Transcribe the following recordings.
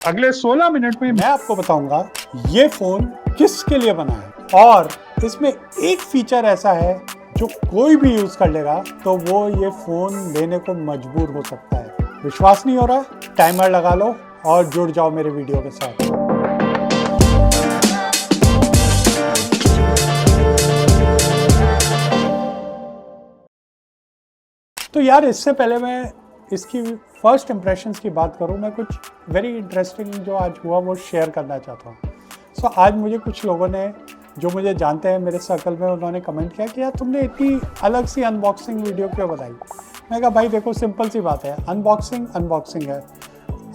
अगले 16 मिनट में मैं आपको बताऊंगा ये फोन किसके लिए बना है और इसमें एक फीचर ऐसा है जो कोई भी यूज कर लेगा तो वो ये फोन लेने को मजबूर हो सकता है। विश्वास नहीं हो रहा? टाइमर लगा लो और जुड़ जाओ मेरे वीडियो के साथ। तो यार इससे पहले मैं इसकी फर्स्ट इम्प्रेशंस की बात करूं, मैं कुछ वेरी इंटरेस्टिंग जो आज हुआ वो शेयर करना चाहता हूं। आज मुझे कुछ लोगों ने जो मुझे जानते हैं मेरे सर्कल में, उन्होंने कमेंट किया कि यार तुमने इतनी अलग सी अनबॉक्सिंग वीडियो क्यों बनाई। मैं कहा भाई देखो सिंपल सी बात है, अनबॉक्सिंग है।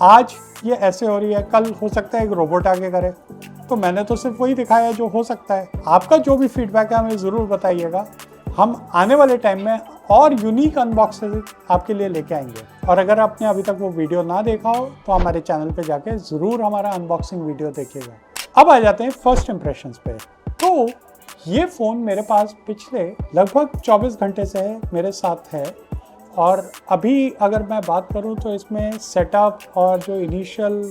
आज ये ऐसे हो रही है, कल हो सकता है एक रोबोट आगे करे, तो मैंने तो सिर्फ वही दिखाया जो हो सकता है। आपका जो भी फीडबैक है हमें ज़रूर बताइएगा, हम आने वाले टाइम में और यूनिक अनबॉक्सिंग आपके लिए लेके आएंगे। और अगर आपने अभी तक वो वीडियो ना देखा हो तो हमारे चैनल पे जाके ज़रूर हमारा अनबॉक्सिंग वीडियो देखिएगा। अब आ जाते हैं फर्स्ट इम्प्रेशंस पे। तो ये फ़ोन मेरे पास पिछले लगभग 24 घंटे से मेरे साथ है और अभी अगर मैं बात करूँ तो इसमें सेटअप और जो इनिशियल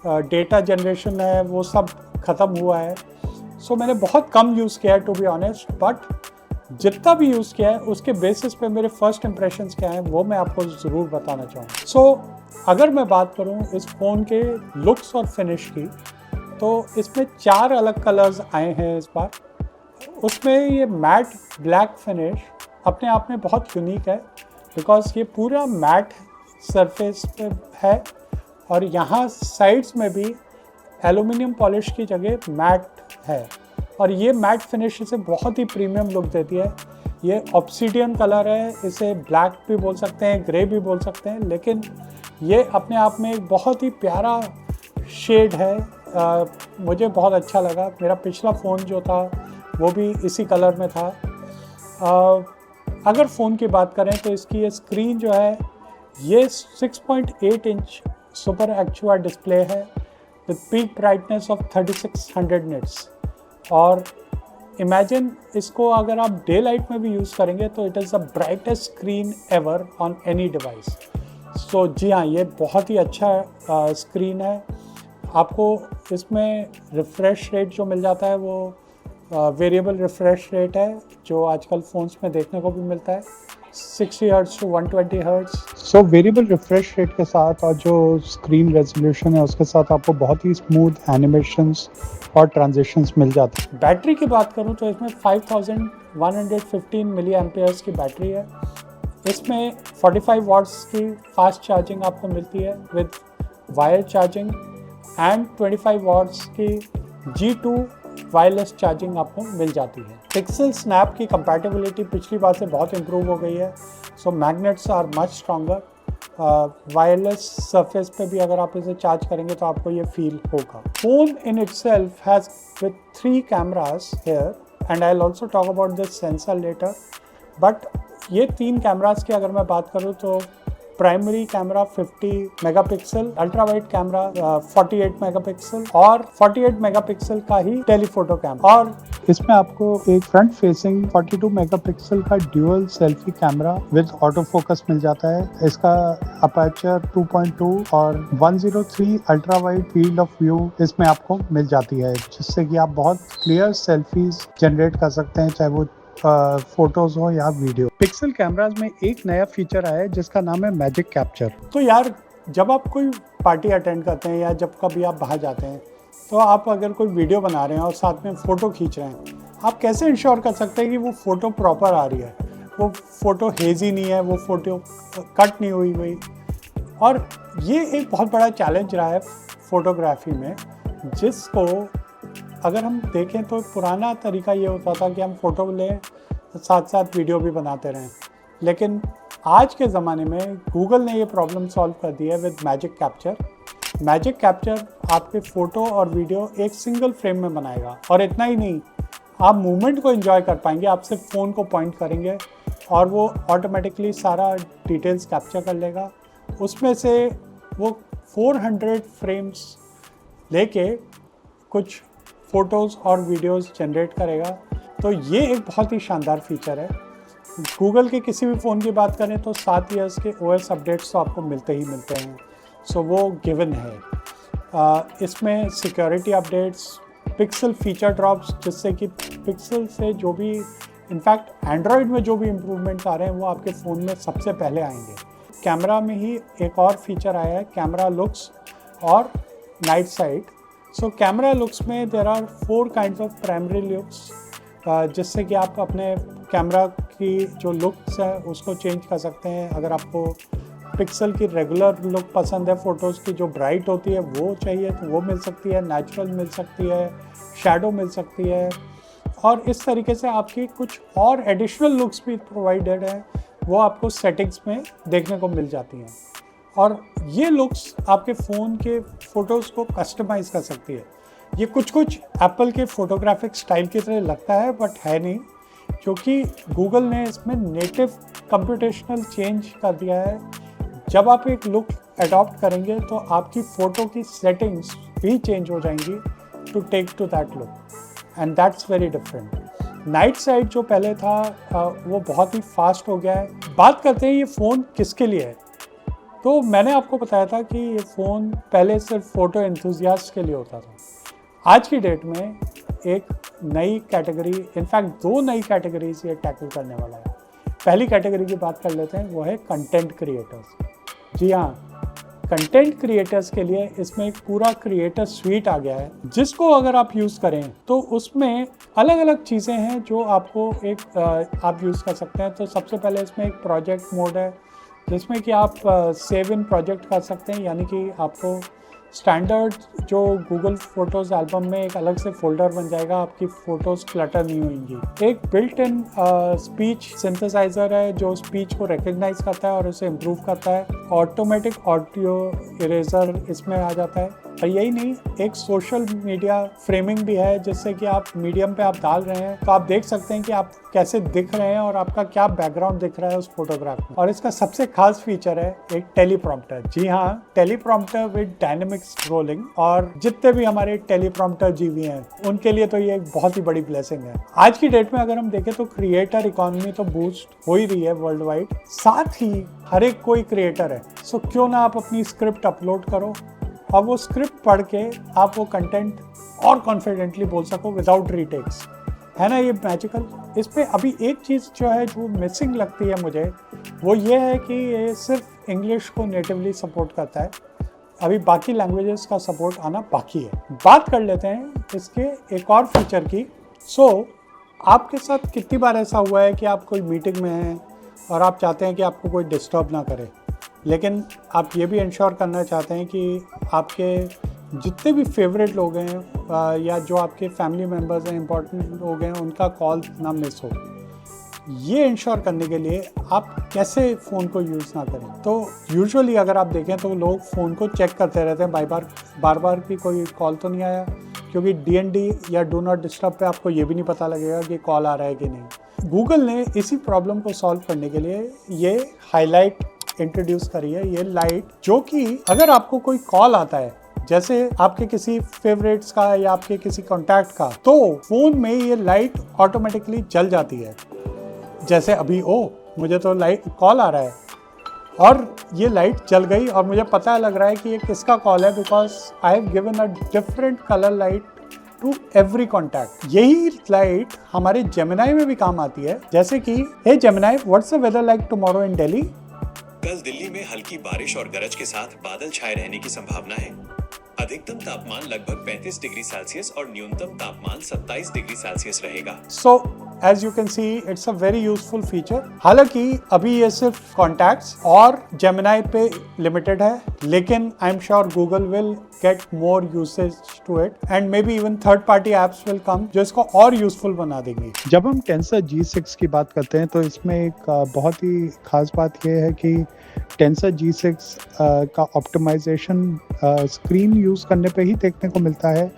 डेटा जनरेशन है वो सब ख़त्म हुआ है। मैंने बहुत कम यूज़ किया है टू बी ऑनेस्ट, बट जितना भी यूज़ किया है उसके बेसिस पे मेरे फर्स्ट इंप्रेशंस क्या हैं वो मैं आपको ज़रूर बताना चाहूँगा। अगर मैं बात करूँ इस फ़ोन के लुक्स और फिनिश की, तो इसमें 4 अलग कलर्स आए हैं इस बार। उसमें ये मैट ब्लैक फिनिश अपने आप में बहुत यूनिक है, बिकॉज ये पूरा मैट सरफेस पे है और यहाँ साइड्स में भी एल्युमिनियम पॉलिश की जगह मैट है और ये मैट फिनिश इसे बहुत ही प्रीमियम लुक देती है। ये ऑब्सीडियन कलर है, इसे ब्लैक भी बोल सकते हैं, ग्रे भी बोल सकते हैं, लेकिन ये अपने आप में एक बहुत ही प्यारा शेड है। मुझे बहुत अच्छा लगा। मेरा पिछला फ़ोन जो था वो भी इसी कलर में था। अगर फ़ोन की बात करें तो इसकी ये स्क्रीन जो है ये 6.8 इंच सुपर एक्चुआ डिस्प्ले है with peak brightness of 3600 nits. और इमेजिन इसको अगर आप डे लाइट में भी यूज़ करेंगे तो it is the brightest screen ever on any device. जी हाँ, ये बहुत ही अच्छा स्क्रीन है। आपको इसमें रिफ़्रेश रेट जो मिल जाता है वो वेरिएबल रिफ़्रेश रेट है, जो आजकल फ़ोन्स में देखने को भी मिलता है, 60 hertz to 120 hertz. Variable refresh rate के साथ और जो स्क्रीन रेजोल्यूशन है उसके साथ आपको बहुत ही स्मूथ एनिमेशंस और ट्रांजिशंस मिल जाते हैं। बैटरी की बात करूं तो इसमें 5115 मिली एम्पेयर्स की बैटरी है। इसमें 45 वाट्स की फास्ट चार्जिंग आपको मिलती है with wire charging and 25 watts की G2 वायरलेस चार्जिंग आपको मिल जाती है। पिक्सल स्नैप की कंपैटिबिलिटी पिछली बार से बहुत इंप्रूव हो गई है, magnets are much stronger. Wireless surface पे भी अगर आप इसे चार्ज करेंगे तो आपको ये फील होगा। Phone in itself has with 3 cameras here and I will also talk about this sensor later. But ये 3 कैमरास की अगर मैं बात करूँ तो primary camera 50 megapixel, ultra wide camera 48 megapixel और 48 मेगापिक्सल का ही टेलीफोटो कैमरा। और इसमें आपको एक फ्रंट फेसिंग 42 मेगापिक्सल का dual selfie camera with auto focus मिल जाता है। इसका अपर्चर 2.2 और 103 ultra wide field of view इसमें आपको मिल जाती है, जिससे कि आप बहुत क्लियर सेल्फीज जनरेट कर सकते हैं, चाहे वो फोटोज हो या वीडियो। पिक्सल कैमराज में एक नया फीचर आया है जिसका नाम है मैजिक कैप्चर। तो यार जब आप कोई पार्टी अटेंड करते हैं या जब कभी आप बाहर जाते हैं तो आप अगर कोई वीडियो बना रहे हैं और साथ में फ़ोटो खींच रहे हैं, आप कैसे इंश्योर कर सकते हैं कि वो फ़ोटो प्रॉपर आ रही है, वो फ़ोटो हेजी नहीं है, वो फ़ोटो कट नहीं हुई हुई। और ये एक बहुत बड़ा चैलेंज रहा है फ़ोटोग्राफी में, जिसको अगर हम देखें तो पुराना तरीका ये होता था कि हम फ़ोटो लें साथ साथ वीडियो भी बनाते रहें, लेकिन आज के ज़माने में गूगल ने ये प्रॉब्लम सॉल्व कर दी है with magic capture. Magic capture आपके फ़ोटो और वीडियो एक सिंगल फ्रेम में बनाएगा, और इतना ही नहीं, आप मूवमेंट को एंजॉय कर पाएंगे। आप सिर्फ फ़ोन को पॉइंट करेंगे और वो ऑटोमेटिकली सारा डिटेल्स कैप्चर कर लेगा। उसमें से वो 400 फ्रेम्स लेके कुछ फ़ोटोज़ और वीडियोज़ जनरेट करेगा। तो ये एक बहुत ही शानदार फीचर है। गूगल के किसी भी फ़ोन की बात करें तो 7 ईयर्स के OS अपडेट्स तो आपको मिलते ही मिलते हैं, वो गिवन है। इसमें security updates, pixel feature drops, जिससे कि पिक्सल से जो भी इनफैक्ट एंड्रॉयड में जो भी इम्प्रूवमेंट्स आ रहे हैं वो आपके फ़ोन में सबसे पहले आएंगे। कैमरा में ही एक और फीचर आया है, कैमरा लुक्स और night sight. So camera looks में there are 4 kinds of primary looks, जिससे कि आप अपने कैमरा की जो लुक्स है उसको चेंज कर सकते हैं। अगर आपको पिक्सल की रेगुलर लुक पसंद है, फ़ोटोज़ की जो ब्राइट होती है वो चाहिए तो वो मिल सकती है, नेचुरल मिल सकती है, शैडो मिल सकती है, और इस तरीके से आपकी कुछ और एडिशनल लुक्स भी प्रोवाइडेड है, वो आपको सेटिंग्स में देखने को मिल जाती हैं। और ये लुक्स आपके फ़ोन के फ़ोटोज़ को कस्टमाइज़ कर सकती है। ये कुछ एप्पल के फोटोग्राफिक स्टाइल की तरह लगता है बट है नहीं, क्योंकि गूगल ने इसमें नेटिव कंप्यूटेशनल चेंज कर दिया है। जब आप एक लुक अडॉप्ट करेंगे तो आपकी फ़ोटो की सेटिंग्स भी चेंज हो जाएंगी to take to that look, and that's very different. Night side जो पहले था वो बहुत ही फास्ट हो गया है। बात करते हैं ये फ़ोन किसके लिए है। तो मैंने आपको बताया था कि ये फ़ोन पहले सिर्फ फ़ोटो एंथुजियास्ट के लिए होता था। आज की डेट में एक नई कैटेगरी, इनफैक्ट 2 नई कैटेगरीज ये टैकल करने वाला है। पहली कैटेगरी की बात कर लेते हैं, वो है कंटेंट क्रिएटर्स। जी हाँ, कंटेंट क्रिएटर्स के लिए इसमें एक पूरा क्रिएटर स्वीट आ गया है, जिसको अगर आप यूज़ करें तो उसमें अलग अलग चीज़ें हैं जो आपको आप यूज़ कर सकते हैं। तो सबसे पहले इसमें एक प्रोजेक्ट मोड है, जिसमें कि आप सेव इन प्रोजेक्ट कर सकते हैं, यानी कि आपको स्टैंडर्ड जो गूगल फोटोज़ एल्बम में एक अलग से फोल्डर बन जाएगा, आपकी फ़ोटोज़ क्लटर नहीं होंगी। एक बिल्ट इन स्पीच सिंथेसाइज़र है जो स्पीच को रिकग्नाइज करता है और उसे इम्प्रूव करता है। ऑटोमेटिक ऑडियो इरेजर इसमें आ जाता है। और यही नहीं, एक सोशल मीडिया फ्रेमिंग भी है, जिससे कि आप मीडियम पे आप डाल रहे हैं तो आप देख सकते हैं कि आप कैसे दिख रहे हैं और आपका क्या बैकग्राउंड दिख रहा है उस फोटोग्राफ में। और इसका सबसे खास फीचर है एक टेलीप्रॉम्प्टर। जी हाँ, टेलीप्रॉम्प्टर विद डायनेमिक स्क्रोलिंग। और जितने भी हमारे टेलीप्रॉम्प्टर जीवी हैं उनके लिए तो ये एक बहुत ही बड़ी ब्लेसिंग है। आज की डेट में अगर हम देखें तो क्रिएटर इकोनॉमी तो बूस्ट हो ही रही है वर्ल्ड वाइड, साथ ही हर एक कोई क्रिएटर है। सो क्यों ना आप अपनी स्क्रिप्ट अपलोड करो और वो स्क्रिप्ट पढ़ के आप वो कंटेंट और कॉन्फिडेंटली बोल सको विदाउट रीटेक्स। है ना ये मैजिकल। इस पे अभी एक चीज़ जो है जो मिसिंग लगती है मुझे, वो ये है कि ये सिर्फ इंग्लिश को नेटिवली सपोर्ट करता है, अभी बाकी लैंग्वेजेस का सपोर्ट आना बाकी है। बात कर लेते हैं इसके एक और फीचर की। आपके साथ कितनी बार ऐसा हुआ है कि आप कोई मीटिंग में हैं और आप चाहते हैं कि आपको कोई डिस्टर्ब ना करे, लेकिन आप ये भी इंश्योर करना चाहते हैं कि आपके जितने भी फेवरेट लोग हैं या जो आपके फैमिली मेम्बर्स हैं, इंपॉर्टेंट लोग हैं, उनका कॉल ना मिस हो। ये इंश्योर करने के लिए आप कैसे फ़ोन को यूज़ ना करें। तो यूजुअली अगर आप देखें तो लोग फ़ोन को चेक करते रहते हैं बार बार कि कोई कॉल तो नहीं आया, क्योंकि DND या डू नॉट डिस्टर्ब पे आपको ये भी नहीं पता लगेगा कि कॉल आ रहा है कि नहीं। गूगल ने इसी प्रॉब्लम को सॉल्व करने के लिए ये हाईलाइट इंट्रोड्यूस करी है, ये लाइट, जो कि अगर आपको कोई कॉल आता है, जैसे आपके किसी फेवरेट्स का या आपके किसी कॉन्टैक्ट का, तो फ़ोन में ये लाइट ऑटोमेटिकली जल जाती है। जैसे अभी मुझे तो लाइट कॉल आ रहा है और ये लाइट जल गई और मुझे पता लग रहा है कि ये किसका कॉल है, because I have given a different colour light to every contact. यही लाइट हमारे जेमिनाई में भी काम आती है, जैसे कि hey Gemini, what's the weather like tomorrow in Delhi. कल दिल्ली में हल्की बारिश और गरज के साथ बादल छाए रहने की संभावना है। अधिकतम तापमान लगभग 35 डिग्री सेल्सियस और न्यूनतम तापमान 27 डिग्री सेल्सियस रहेगा। So as you can see, it's a very useful feature. हालांकि अभी ये सिर्फ कॉन्टैक्ट्स और जेमिनाई पे लिमिटेड है, लेकिन I am sure Google will get more usage to it and maybe even third party apps will come जो इसको और यूजफुल बना देंगे। जब हम टेंसर G6 की बात करते हैं तो इसमें एक बहुत ही खास बात यह है कि टेंसर G6 का ऑप्टिमाइजेशन स्क्रीन यूज़ करने पे ही देखने को मिलता है।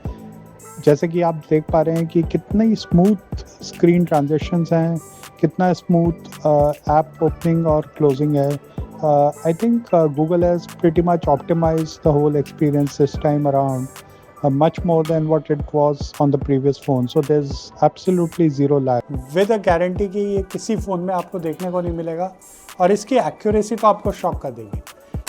जैसे कि आप देख पा रहे हैं कि कितनी स्मूथ स्क्रीन ट्रांजिशंस हैं, कितना स्मूथ ऐप ओपनिंग और क्लोजिंग है। I think Google has pretty much optimised the whole experience this time around much more than what it was on the previous phone, so there's absolutely zero lag with a guarantee कि ये किसी phone में आपको देखने को नहीं मिलेगा और इसकी एक्यूरेसी तो आपको शॉक कर देगी।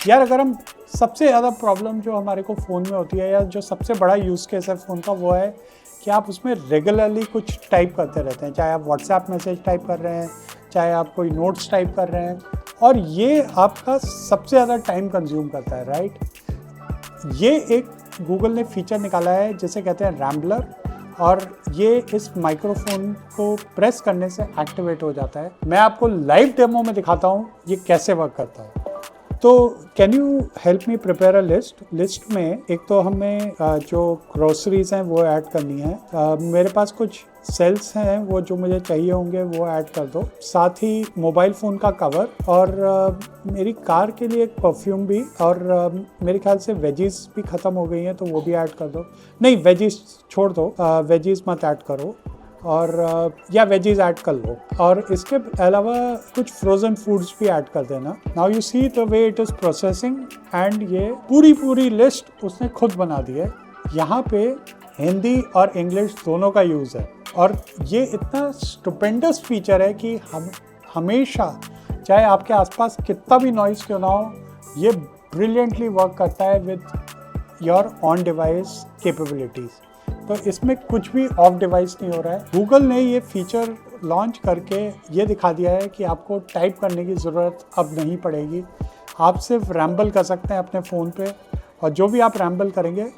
यार अगर हम सबसे ज़्यादा प्रॉब्लम जो हमारे को फ़ोन में होती है, या जो सबसे बड़ा यूज़ केस है फ़ोन का, वो है कि आप उसमें रेगुलरली कुछ टाइप करते रहते हैं। चाहे आप व्हाट्सएप मैसेज टाइप कर रहे हैं, चाहे आप कोई नोट्स टाइप कर रहे हैं, और ये आपका सबसे ज़्यादा टाइम कंज्यूम करता है, राइट। ये एक गूगल ने फीचर निकाला है जिसे कहते हैं रैम्बलर, और ये इस माइक्रोफोन को प्रेस करने से एक्टिवेट हो जाता है। मैं आपको लाइव डेमो में दिखाता हूँ ये कैसे वर्क करता है। तो can you help me prepare a list में एक तो हमें जो ग्रोसरीज हैं वो ऐड करनी है। मेरे पास कुछ सेल्स हैं वो जो मुझे चाहिए होंगे वो ऐड कर दो, साथ ही मोबाइल फ़ोन का कवर, और मेरी कार के लिए एक परफ्यूम भी, और मेरे ख्याल से वेजीज भी ख़त्म हो गई हैं तो वो भी ऐड कर दो। नहीं, वेजीज छोड़ दो, वेजीज मत ऐड करो, और या वेजीज ऐड कर लो, और इसके अलावा कुछ फ्रोज़न फूड्स भी ऐड कर देना। Now you see the way it is processing, and ये पूरी लिस्ट उसने खुद बना दी है। यहाँ पे हिंदी और इंग्लिश दोनों का यूज़ है, और ये इतना स्टुपेंडस फीचर है कि हम हमेशा, चाहे आपके आसपास कितना भी नॉइज़ क्यों ना हो, ये ब्रिलियंटली वर्क करता है with your on device capabilities. तो इसमें कुछ भी ऑफ डिवाइस नहीं हो रहा है। गूगल ने ये फीचर लॉन्च करके ये दिखा दिया है कि आपको टाइप करने की ज़रूरत अब नहीं पड़ेगी। आप सिर्फ रैम्बल कर सकते हैं अपने फ़ोन पे, और जो भी आप रैम्बल करेंगे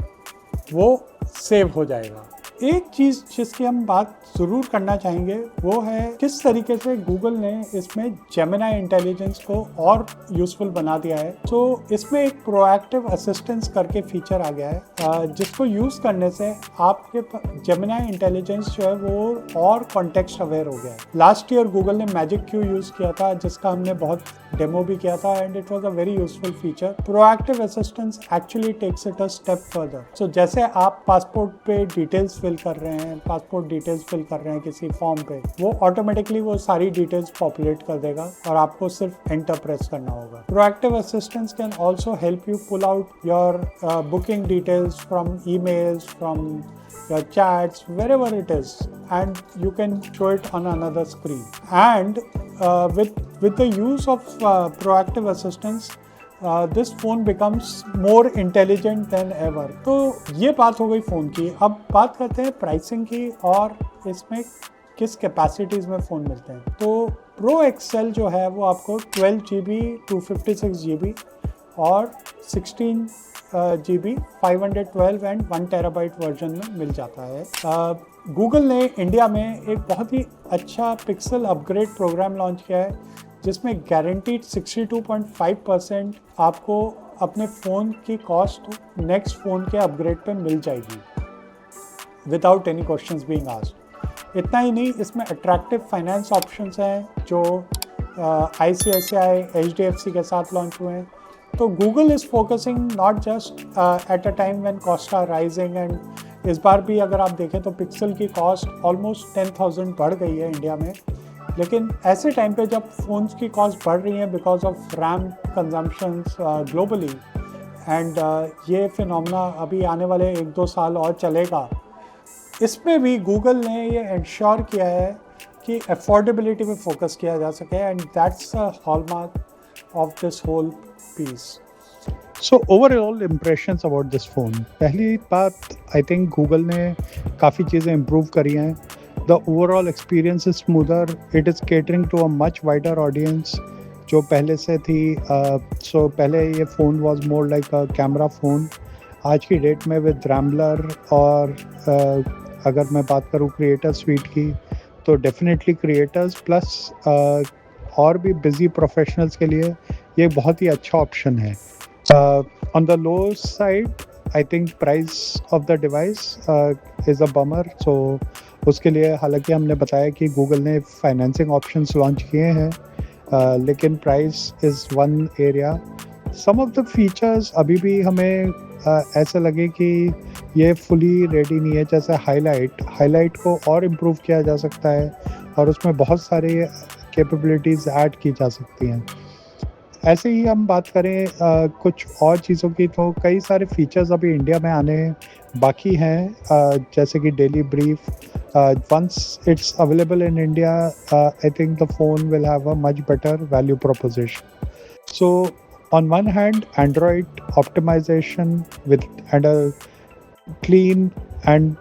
वो सेव हो जाएगा। एक चीज़ जिसकी हम बात ज़रूर करना चाहेंगे वो है किस तरीके से गूगल ने इसमें जेमिनी इंटेलिजेंस को और यूज़फुल बना दिया है। तो इसमें एक प्रोएक्टिव असिस्टेंस करके फीचर आ गया है, जिसको यूज़ करने से आपके जेमिनी इंटेलिजेंस जो है वो और कॉन्टेक्स्ट अवेयर हो गया है। लास्ट ईयर गूगल ने मैजिक क्यू यूज़ किया था, जिसका हमने बहुत डेमो भी किया था, and it was a very useful feature. Proactive assistance actually takes it a step further. So जैसे आप पासपोर्ट पे डिटेल्स फिल कर रहे हैं, पासपोर्ट डिटेल्स फिल कर रहे हैं किसी फॉर्म पे, वो ऑटोमेटिकली वो सारी डिटेल्स पॉपुलेट कर देगा और आपको सिर्फ एंटर प्रेस करना होगा। Proactive assistance can also help you pull out your booking details from emails, from your chats, wherever it is, and you can show it on another screen. And with the use of proactive assistance, this phone becomes more intelligent than ever. तो ये बात हो गई phone की। अब बात करते हैं प्राइसिंग की और इसमें किस कैपेसिटीज़ में फ़ोन मिलते हैं। तो प्रो एक्सेल जो है वो आपको 12GB 256 GB और 16 GB 512 एंड 1 TB वर्जन में मिल जाता है। गूगल ने इंडिया में एक बहुत ही अच्छा पिक्सल अपग्रेड प्रोग्राम लॉन्च किया है, जिसमें गारंटीड 62.5% आपको अपने फ़ोन की कॉस्ट नेक्स्ट फ़ोन के अपग्रेड पे मिल जाएगी without any questions being asked. इतना ही नहीं, इसमें अट्रैक्टिव फाइनेंस ऑप्शंस हैं जो ICICI HDFC के साथ लॉन्च हुए हैं। तो Google is focusing not just at a time when cost are rising, and इस बार भी अगर आप देखें तो पिक्सल की कॉस्ट ऑलमोस्ट 10,000 बढ़ गई है इंडिया में। लेकिन ऐसे टाइम पे जब फ़ोन्स की कॉस्ट बढ़ रही है because of RAM consumptions globally, and ये फिनोमेना अभी आने वाले 1-2 साल और चलेगा, इसमें भी गूगल ने ये इंश्योर किया है कि अफोर्डेबिलिटी पे फोकस किया जा सके, and that's a hallmark of this whole piece. So overall impressions about this phone. पहली बात, I think Google ने काफ़ी चीज़ें improve करी हैं. The overall experience is smoother. It is catering to a much wider audience जो पहले से थी. So पहले ये phone was more like a camera phone. आज की डेट में with Rambler और अगर मैं बात करूँ क्रिएटर स्वीट की, तो डेफिनेटली क्रिएटर्स प्लस और भी बिजी प्रोफेशनल्स के लिए ये बहुत ही अच्छा ऑप्शन है। On the low side, I think price of the device is a bummer. So उसके लिए हालांकि हमने बताया कि गूगल ने फाइनेंसिंग ऑप्शंस लॉन्च किए हैं, लेकिन price is one area. Some of the features अभी भी हमें ऐसा लगे कि ये फुली रेडी नहीं है। जैसे हाईलाइट को और इम्प्रूव किया जा सकता है और उसमें बहुत सारे कैपेबिलिटीज़ ऐड की जा सकती हैं। ऐसे ही हम बात करें कुछ और चीज़ों की, तो कई सारे फीचर्स अभी इंडिया में आने बाकी हैं, जैसे कि daily brief. Once it's available in India, I think the phone will have a much better value proposition. So on one hand, Android optimization and a clean and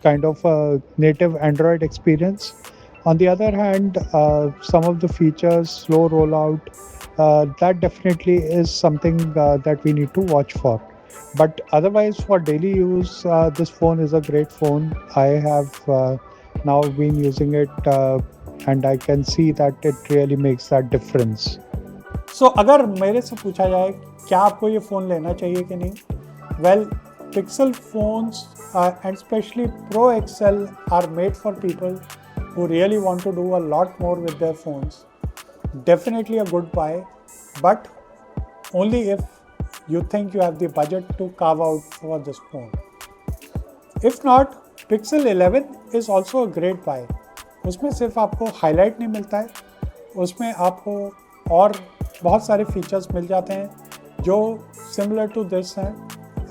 kind of a native Android experience. On the other hand, some of the features, slow rollout, that definitely is something that we need to watch for. But otherwise, for daily use, this phone is a great phone. I have now been using it, and I can see that it really makes that difference. अगर मेरे से पूछा जाए क्या आपको ये phone लेना चाहिए कि नहीं, well Pixel phones and specially Pro XL are made for people who really want to do a lot more with their phones. Definitely a good buy, but only if you think you have the budget to carve out for this phone. If not, Pixel 11 is also a great buy. उसमें सिर्फ आपको highlight नहीं मिलता है, उसमें आपको और बहुत सारे फीचर्स मिल जाते हैं जो सिमिलर टू दिस हैं,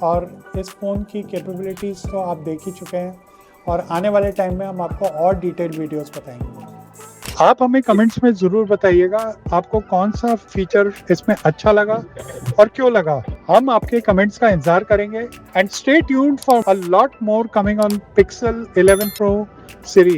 और इस फ़ोन की कैपेबिलिटीज़ तो आप देख ही चुके हैं, और आने वाले टाइम में हम आपको और डिटेल वीडियोस बताएंगे। आप हमें कमेंट्स में ज़रूर बताइएगा आपको कौन सा फीचर इसमें अच्छा लगा और क्यों लगा। हम आपके कमेंट्स का इंतजार करेंगे and stay tuned for a lot more coming on Pixel 11 Pro series.